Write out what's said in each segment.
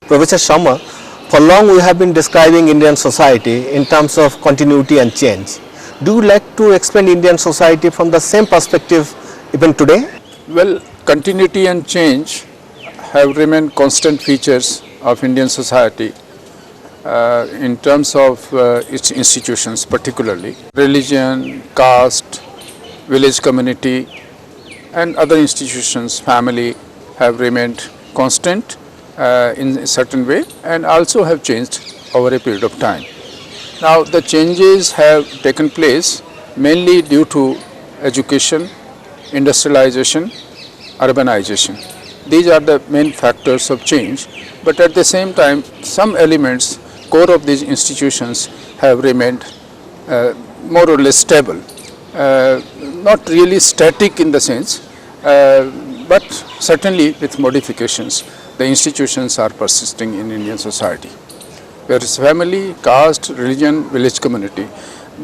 Professor Sharma, for long we have been describing Indian society in terms of continuity and change. Do you like to explain Indian society from the same perspective even today? Well, continuity and change have remained constant features of Indian society in terms of its institutions, particularly religion, caste, village community and other institutions, family have remained constant in a certain way and also have changed over a period of time. Now the changes have taken place mainly due to education, industrialization, urbanization. These are the main factors of change, but at the same time some elements, core of these institutions have remained more or less stable. Not really static in the sense, but certainly with modifications. The institutions are persisting in Indian society. There is family, caste, religion, village community.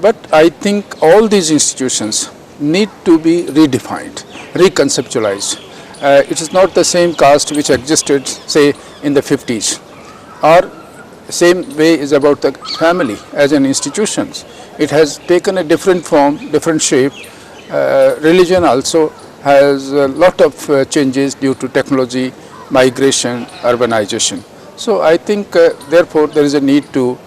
But I think all these institutions need to be redefined, reconceptualized. It is not the same caste which existed, say, in the 50s. Or same way is about the family as an institution. It has taken a different form, different shape. Religion also has a lot of changes due to technology, migration, urbanization. So I think therefore there is a need to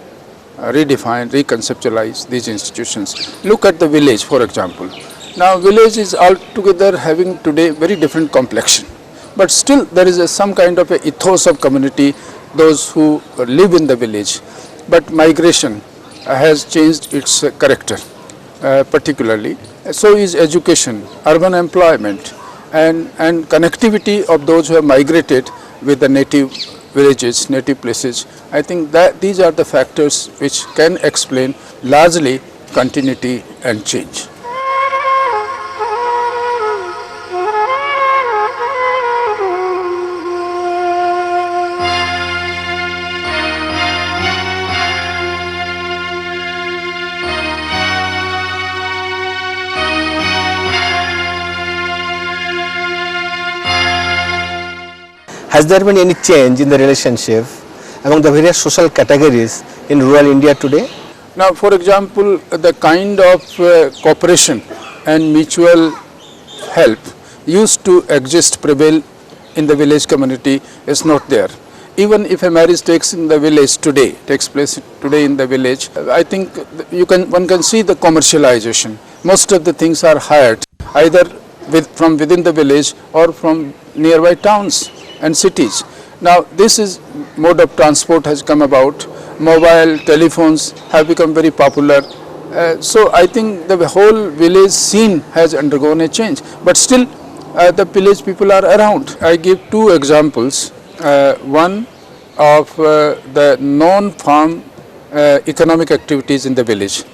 redefine, reconceptualize these institutions. Look at the village, for example. Now village is altogether having today very different complexion, but still there is some kind of a ethos of community, those who live in the village. But migration has changed its character particularly. So is education, urban employment and connectivity of those who have migrated with the native villages, native places. I think that these are the factors which can explain largely continuity and change. Has there been any change in the relationship among the various social categories in rural India today? Now, for example, the kind of cooperation and mutual help used to exist, prevail in the village community is not there. Even if a marriage takes place today in the village, I think one can see the commercialization. Most of the things are hired either from within the village or from nearby towns and cities. Now this mode of transport has come about. Mobile telephones have become very popular. So I think the whole village scene has undergone a change, but still the village people are around. I give two examples. One of the non-farm economic activities in the village,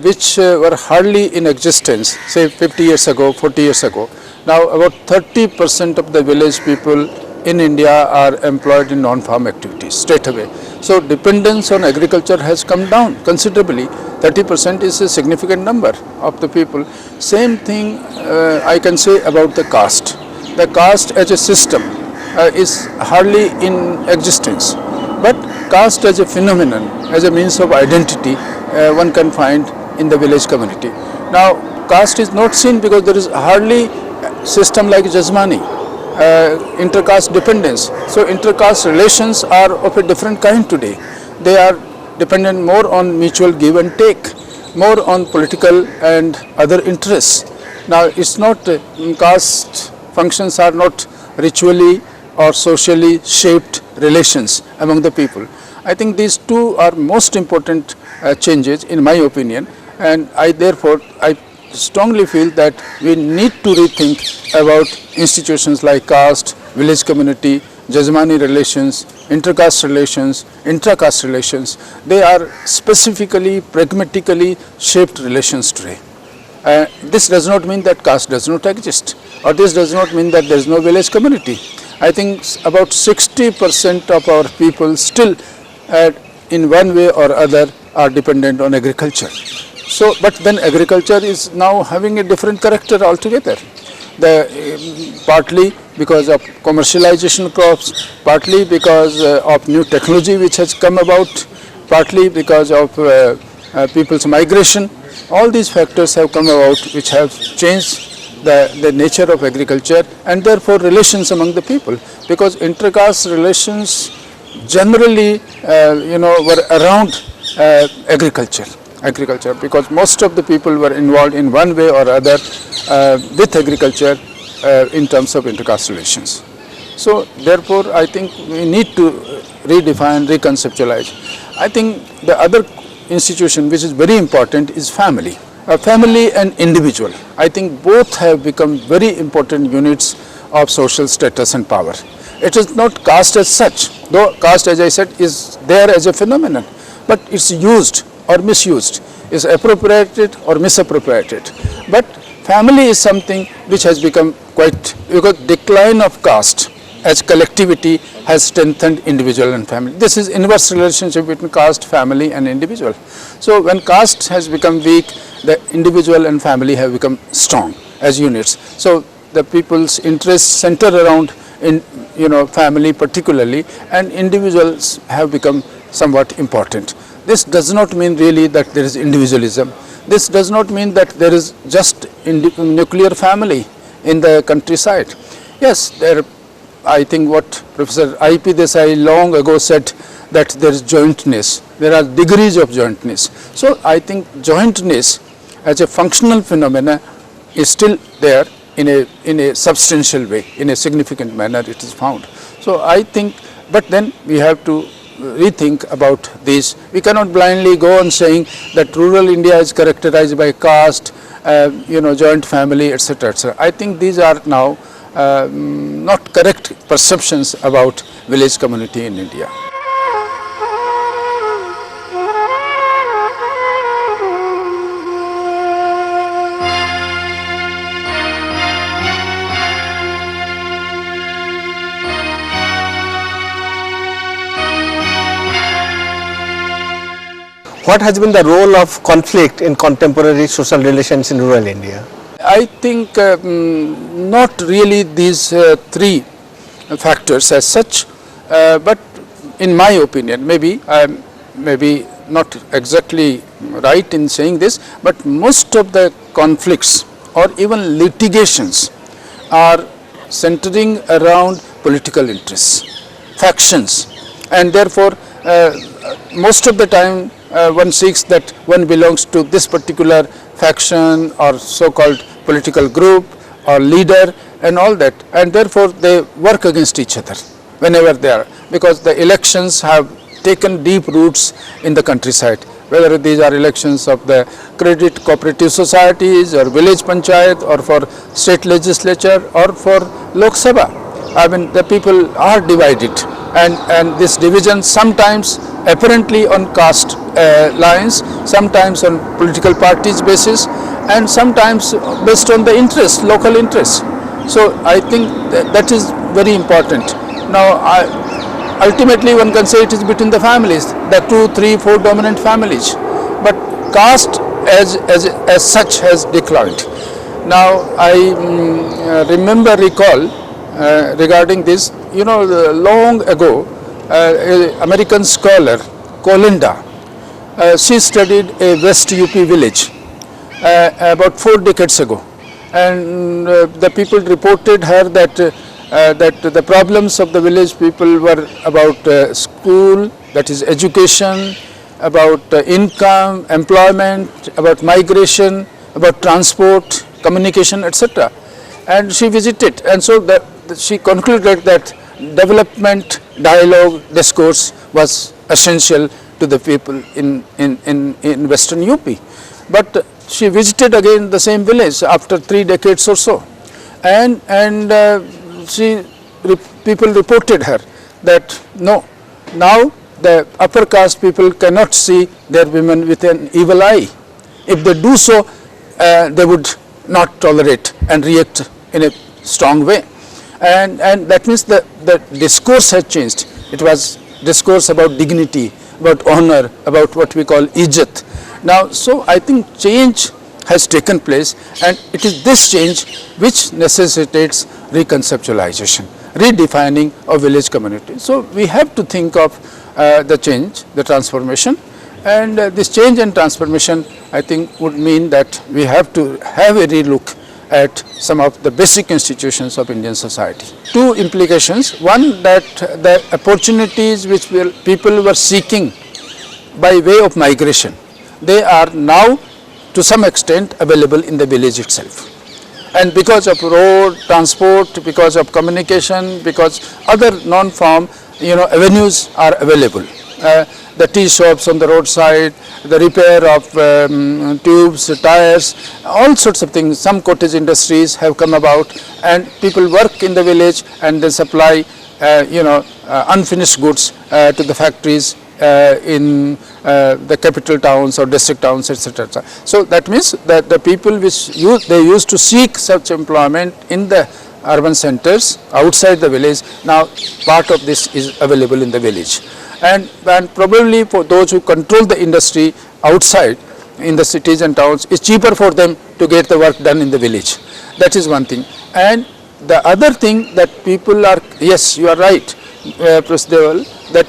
which were hardly in existence, say 50 years ago, 40 years ago. Now about 30% of the village people in India are employed in non-farm activities straight away. So dependence on agriculture has come down considerably. 30% is a significant number of the people. Same thing I can say about the caste. The caste as a system is hardly in existence, but caste as a phenomenon, as a means of identity, one can find in the village community. Now caste is not seen because there is hardly a system like Jajmani. Intercaste dependence. So intercaste relations are of a different kind today. They are dependent more on mutual give and take, more on political and other interests. Now it's not caste functions are not ritually or socially shaped relations among the people. I think these two are most important changes in my opinion, and I strongly feel that we need to rethink about institutions like caste, village community, Jajmani relations, intercaste relations, intracaste relations. They are specifically, pragmatically shaped relations today. This does not mean that caste does not exist, or this does not mean that there is no village community. I think about 60% of our people still in one way or other are dependent on agriculture. So, but then agriculture is now having a different character altogether. partly because of commercialization of crops, partly because of new technology which has come about, partly because of people's migration. All these factors have come about which have changed the nature of agriculture and therefore relations among the people, because intercaste relations generally were around agriculture, because most of the people were involved in one way or other with agriculture in terms of intercaste relations. So therefore I think we need to redefine, reconceptualize. I think the other institution which is very important is family. Family and individual, I think both have become very important units of social status and power. It is not caste as such, though caste, as I said, is there as a phenomenon, but it's used or misused, is appropriated or misappropriated. But family is something which has become quite, because decline of caste as collectivity has strengthened individual and family. This is inverse relationship between caste, family and individual. So when caste has become weak, the individual and family have become strong as units. So the people's interests center around family particularly, and individuals have become somewhat important. This does not mean really that there is individualism. This does not mean that there is just nuclear family in the countryside. Yes, I think what Professor I.P. Desai long ago said, that there is jointness, there are degrees of jointness. So I think jointness as a functional phenomena is still there in a substantial way, in a significant manner it is found. So I think, but then we have to rethink about this. We cannot blindly go on saying that rural India is characterized by caste, joint family, etc., etc. I think these are now not correct perceptions about village community in India. What has been the role of conflict in contemporary social relations in rural India? I think not really these three factors as such, but in my opinion, maybe I am not exactly right in saying this, but most of the conflicts or even litigations are centering around political interests, factions, and therefore most of the time one seeks that one belongs to this particular faction or so-called political group or leader and all that, and therefore they work against each other whenever they are, because the elections have taken deep roots in the countryside, whether these are elections of the credit cooperative societies or village panchayat or for state legislature or for Lok Sabha. I mean, the people are divided, and this division sometimes apparently on caste lines, sometimes on political parties basis, and sometimes based on the interest, local interest. So I think that is very important. Now ultimately one can say it is between the families, the 2, 3, 4 dominant families, but caste as such has declined. Now I recall regarding this, long ago, American scholar Colinda, she studied a West UP village about 4 decades ago, and the people reported her that the problems of the village people were about school, that is education, about income, employment, about migration, about transport, communication, etc. And she visited, and so she concluded that development, dialogue, discourse was essential to the people in Western UP. But she visited again the same village after 3 decades or so, and people reported her that no, now the upper caste people cannot see their women with an evil eye. If they do so, they would not tolerate and react in a strong way. And that means the discourse has changed. It was discourse about dignity, about honor, about what we call ijat. Now, so I think change has taken place, and it is this change which necessitates reconceptualization, redefining of village community. So we have to think of the change, the transformation, and this change and transformation, I think, would mean that we have to have a relook at some of the basic institutions of Indian society. Two implications: one, that the opportunities which people were seeking by way of migration, they are now to some extent available in the village itself. And because of road, transport, because of communication, because other non-farm avenues are available. The tea shops on the roadside, the repair of tubes, tires, all sorts of things. Some cottage industries have come about, and people work in the village and they supply unfinished goods to the factories in the capital towns or district towns, etc. So that means that the people which they used to seek such employment in the urban centers outside the village, now part of this is available in the village. And probably for those who control the industry outside in the cities and towns, it's cheaper for them to get the work done in the village. That is one thing. And the other thing that people are, yes, you are right, Professor Deval, that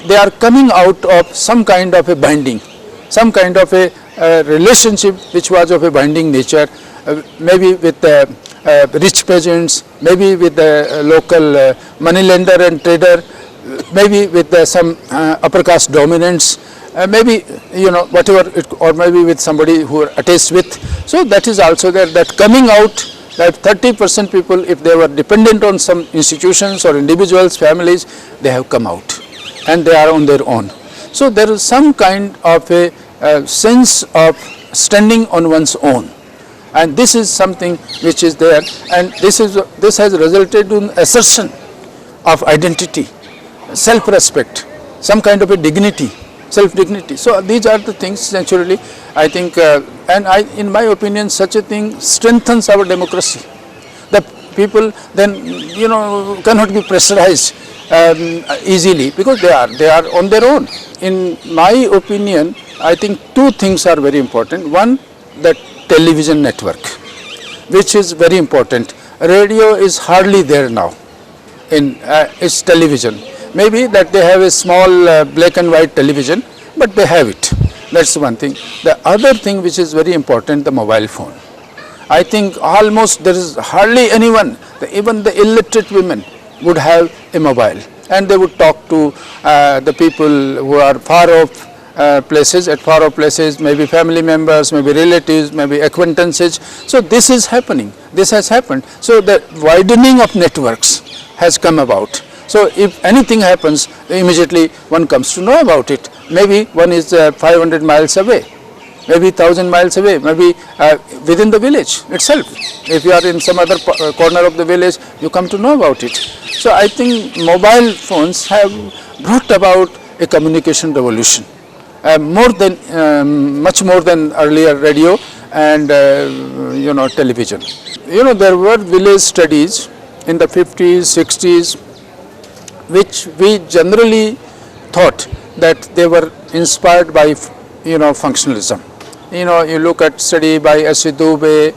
they are coming out of some kind of a binding, some kind of a relationship which was of a binding nature, maybe with rich peasants, maybe with the local moneylender and trader, maybe with some upper caste dominants, maybe whatever, or maybe with somebody who are attached with. So that is also there, that coming out, that 30% people, if they were dependent on some institutions or individuals, families, they have come out and they are on their own. So there is some kind of a sense of standing on one's own, and this is something which is there, and this has resulted in assertion of identity, self-respect, some kind of a dignity, self-dignity. So these are the things naturally, I think, and in my opinion, such a thing strengthens our democracy. The people then cannot be pressurized easily, because they are on their own. In my opinion, I think two things are very important. One, the television network, which is very important. Radio is hardly there now in its television. Maybe that they have a small black and white television, but they have it. That's one thing. The other thing which is very important, the mobile phone. I think almost there is hardly anyone, even the illiterate women would have a mobile, and they would talk to the people who are far off places, at far off places, maybe family members, maybe relatives, maybe acquaintances. So this is happening. This has happened. So the widening of networks has come about. So if anything happens, immediately one comes to know about it. Maybe one is 500 miles away, maybe 1000 miles away, maybe within the village itself. If you are in some other corner of the village, you come to know about it. So I think mobile phones have brought about a communication revolution, much more than earlier radio and television. There were village studies in the 50s, 60s, which we generally thought that they were inspired by functionalism. You look at study by S.C. Dubey,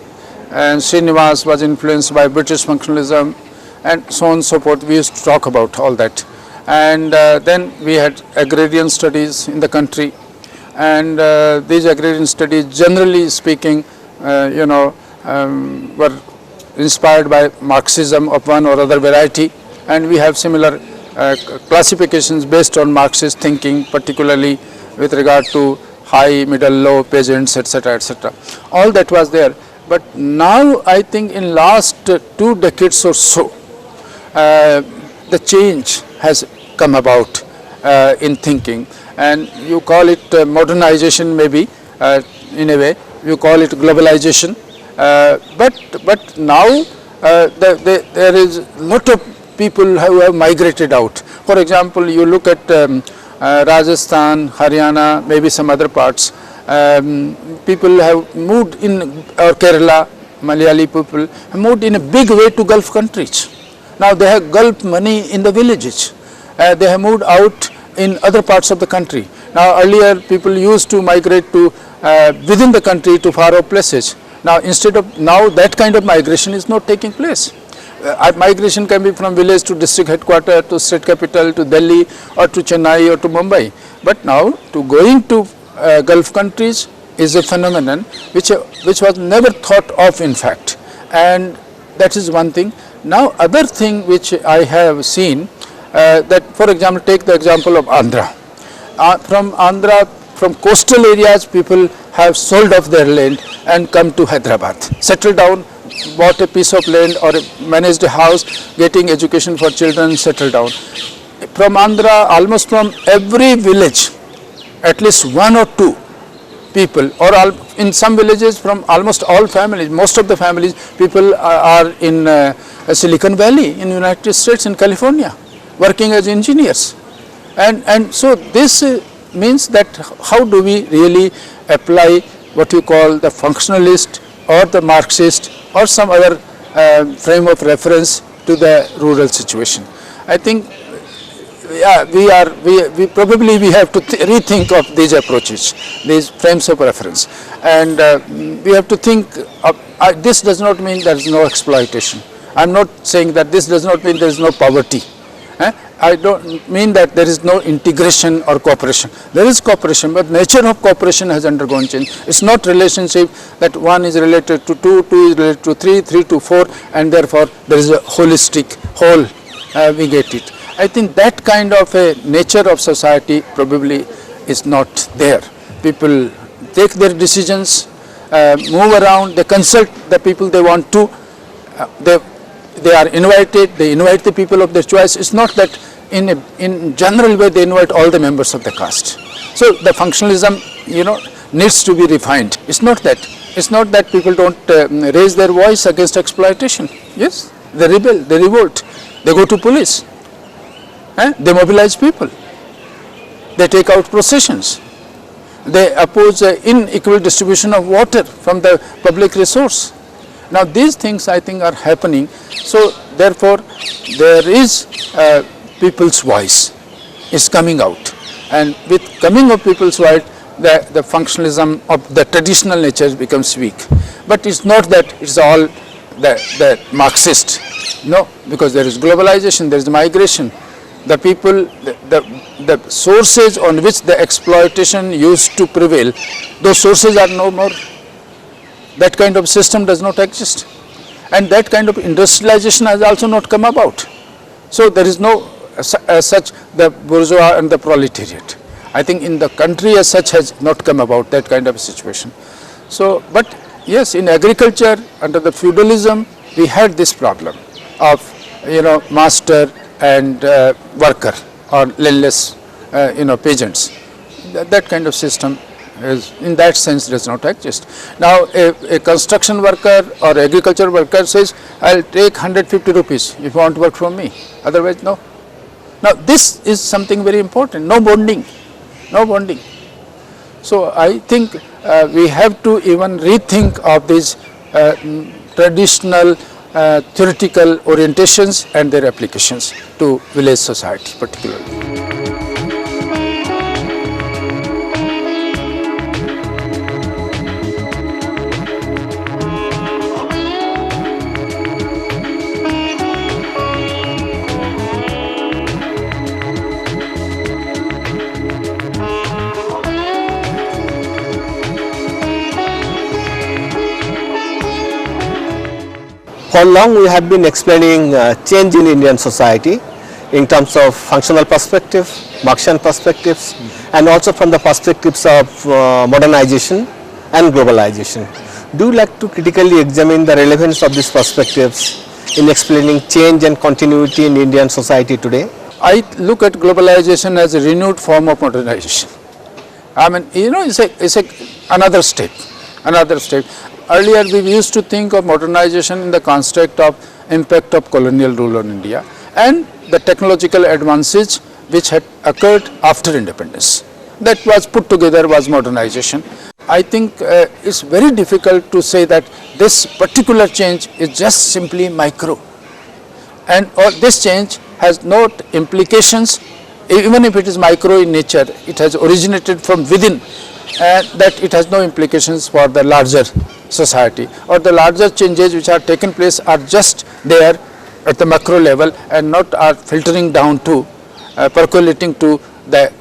and Srinivas was influenced by British functionalism, and so on and so forth. We used to talk about all that. And then we had agrarian studies in the country, and these agrarian studies, generally speaking, were inspired by Marxism of one or other variety, and we have similar classifications based on Marxist thinking, particularly with regard to high, middle, low, peasants, etc., etc. All that was there. But now I think in last 2 decades or so, the change has come about in thinking, and you call it modernization, maybe in a way, you call it globalization, but now there is a lot of people who have migrated out. For example, you look at Rajasthan, Haryana, maybe some other parts, people have moved in, or Kerala, Malayali people have moved in a big way to Gulf countries. Now they have Gulf money in the villages. They have moved out in other parts of the country. Now earlier people used to migrate to within the country to far off places. Now instead of, now that kind of migration is not taking place. Migration can be from village to district headquarters, to state capital, to Delhi or to Chennai or to Mumbai. But now to going to Gulf countries is a phenomenon which was never thought of in fact, and that is one thing. Now other thing which I have seen, that for example, take the example of Andhra. From Andhra, from coastal areas, people have sold off their land and come to Hyderabad, settled down, bought a piece of land or managed a house, getting education for children, settled down. From Andhra, almost from every village, at least one or two people, or in some villages from almost all families, most of the families, people are in Silicon Valley in United States, in California, working as engineers. And so this means that how do we really apply what you call the functionalist or the Marxist or some other frame of reference to the rural situation. I think we probably have to rethink of these approaches, these frames of reference, and we have to think of, this does not mean there is no exploitation. I am not saying that this does not mean there is no poverty. I don't mean that there is no integration or cooperation. There is cooperation, but nature of cooperation has undergone change. It's not relationship that one is related to two, two is related to three, three to four, and therefore there is a holistic whole. We get it. I think that kind of a nature of society probably is not there. People take their decisions, move around, they consult the people they want to, they are invited, they invite the people of their choice. It's not that in general way they invite all the members of the caste. So the functionalism, needs to be refined. It's not that. It's not that people don't raise their voice against exploitation. Yes, they rebel, they revolt, they go to police, they mobilize people, they take out processions, they oppose unequal distribution of water from the public resource. Now these things I think are happening, so therefore there is people's voice is coming out, and with coming of people's voice the functionalism of the traditional nature becomes weak. But it's not that it's all the Marxist, no, because there is globalization, there is migration, the people, the sources on which the exploitation used to prevail, those sources are no more. That kind of system does not exist, and that kind of industrialization has also not come about. So there is no such the bourgeois and the proletariat. I think in the country as such has not come about that kind of situation. So, but yes, in agriculture under the feudalism we had this problem of master and worker or landless peasants. That kind of system is, in that sense, does not exist. Now a construction worker or agriculture worker says, I'll take 150 rupees if you want to work from me, otherwise no. Now this is something very important, no bonding, no bonding. So I think we have to even rethink of these traditional theoretical orientations and their applications to village society particularly. For long we have been explaining change in Indian society in terms of functional perspective, Marxian perspectives, and also from the perspectives of modernization and globalization. Do you like to critically examine the relevance of these perspectives in explaining change and continuity in Indian society today? I look at globalization as a renewed form of modernization. I mean, it's another step, another step. Earlier we used to think of modernization in the construct of impact of colonial rule on India and the technological advances which had occurred after independence. That was put together was modernization. I think it's very difficult to say that this particular change is just simply micro, and this change has no implications, even if it is micro in nature, it has originated from within that it has no implications for the larger society, or the larger changes which are taken place are just there at the macro level and not are filtering down to percolating to the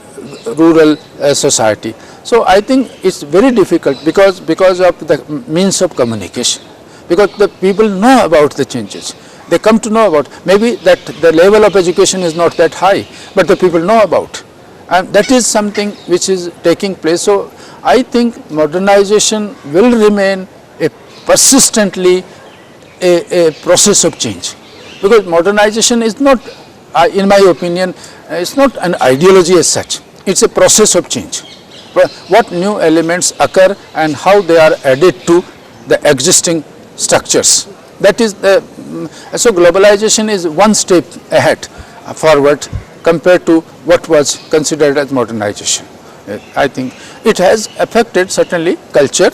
rural society. So I think it's very difficult because of the means of communication, because the people know about the changes. They come to know about, maybe that the level of education is not that high, but the people know about, and that is something which is taking place. So I think modernization will remain a persistently a process of change, because modernization is not, in my opinion, it's not an ideology as such, it's a process of change. What new elements occur and how they are added to the existing structures. That is the, so globalization is one step ahead forward compared to what was considered as modernization. I think it has affected certainly culture,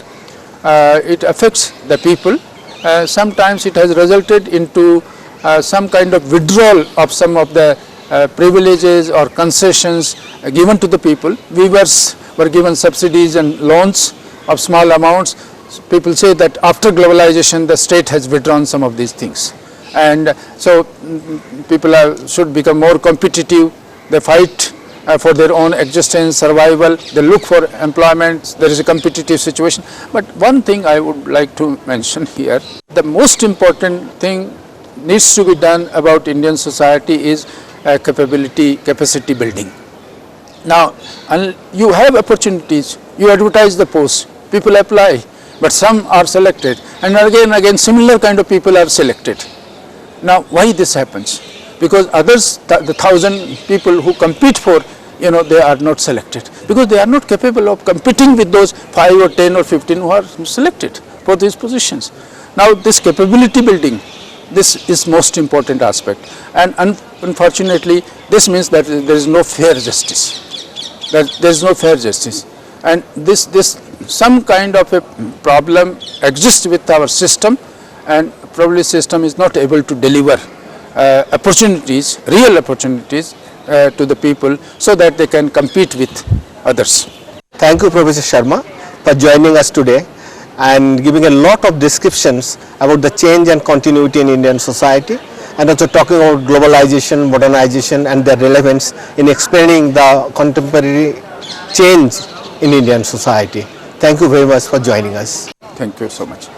it affects the people, sometimes it has resulted into some kind of withdrawal of some of the privileges or concessions given to the people. Weavers were given subsidies and loans of small amounts. People say that after globalization the state has withdrawn some of these things, and so people should become more competitive. They fight for their own existence, survival, they look for employment, there is a competitive situation. But one thing I would like to mention here, the most important thing needs to be done about Indian society is capacity building. Now you have opportunities, you advertise the post, people apply, but some are selected, and again similar kind of people are selected. Now why this happens? Because others, the 1,000 people who compete for, they are not selected, because they are not capable of competing with those 5 or 10 or 15 who are selected for these positions. Now this capability building, this is most important aspect, and unfortunately this means that there is no fair justice, and this some kind of a problem exists with our system, and probably system is not able to deliver opportunities, real opportunities to the people, so that they can compete with others. Thank you, Professor Sharma, for joining us today and giving a lot of descriptions about the change and continuity in Indian society, and also talking about globalization, modernization and their relevance in explaining the contemporary change in Indian society. Thank you very much for joining us. Thank you so much.